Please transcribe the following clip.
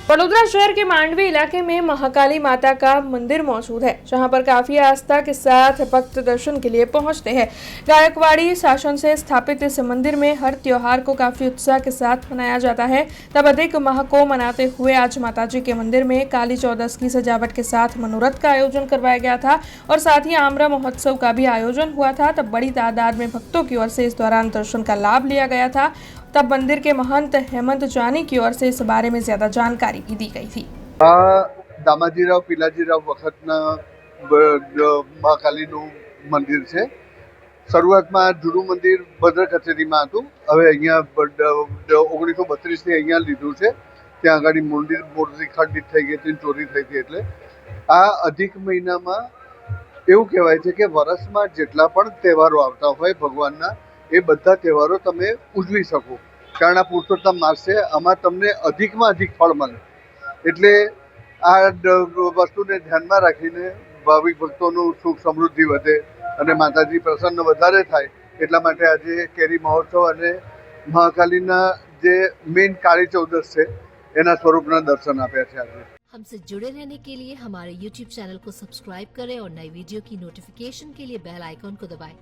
वडोदरा शहर के मांडवी इलाके में महाकाली माता का मंदिर मौजूद है, जहां पर काफी आस्था के साथ भक्त दर्शन के लिए पहुंचते हैं। गायकवाड़ी शासन से स्थापित इस मंदिर में हर त्योहार को काफी उत्साह के साथ मनाया जाता है। तब अधिक माह को मनाते हुए आज माताजी के मंदिर में काली चौदस की सजावट के साथ मनोरथ का आयोजन करवाया गया था और साथ ही आम्र महोत्सव का भी आयोजन हुआ था। तब बड़ी तादाद में भक्तों की ओर से इस दौरान दर्शन का लाभ लिया गया था। तब मंदिर के महंत हेमंत जानी की ओर से इस बारे में ज्यादा जानकारी भी दी गई थी। दामाजीराव पिलाजीराव वखतना महाकालीનું મંદિર છે। શરૂઆતમાં જૂનું મંદિર ભદ્ર કચેરીમાં હતું, હવે અહીંયા 1932 અહીંયા લીધું છે। ત્યાં આગળ મૂર્તિ ખંડિત થઈ ગઈ હતી, ચોરી થઈ હતી। એટલે આ અધિક મહિનામાં એવું કહેવાય છે કે વર્ષમાં જેટલા પણ તહેવારો આવતા હોય ભગવાનના, એ બધા તહેવારો તમે ઉજવી શકો, કારણ આ પુરુષોત્તમ માસ છે, આમાં તમને અધિકમાં અધિક ફળ મળે। એટલે આ વસ્તુને ધ્યાનમાં રાખીને ભાવિક ભક્તોનું સુખ સમૃદ્ધિ વધે અને માતાજી પ્રસન્ન વધારે થાય, એટલા માટે આજે કેરી મહોત્સવ અને મહાકાલીના જે મેઇન કાળી ચૌદસ છે એના સ્વરૂપના દર્શન આપ્યા છે। આજે हमसे जुड़े रहने के लिए हमारे YouTube चैनल को सब्सक्राइब करें और नई वीडियो की नोटिफिकेशन के लिए बेल आइकॉन को दबाएं।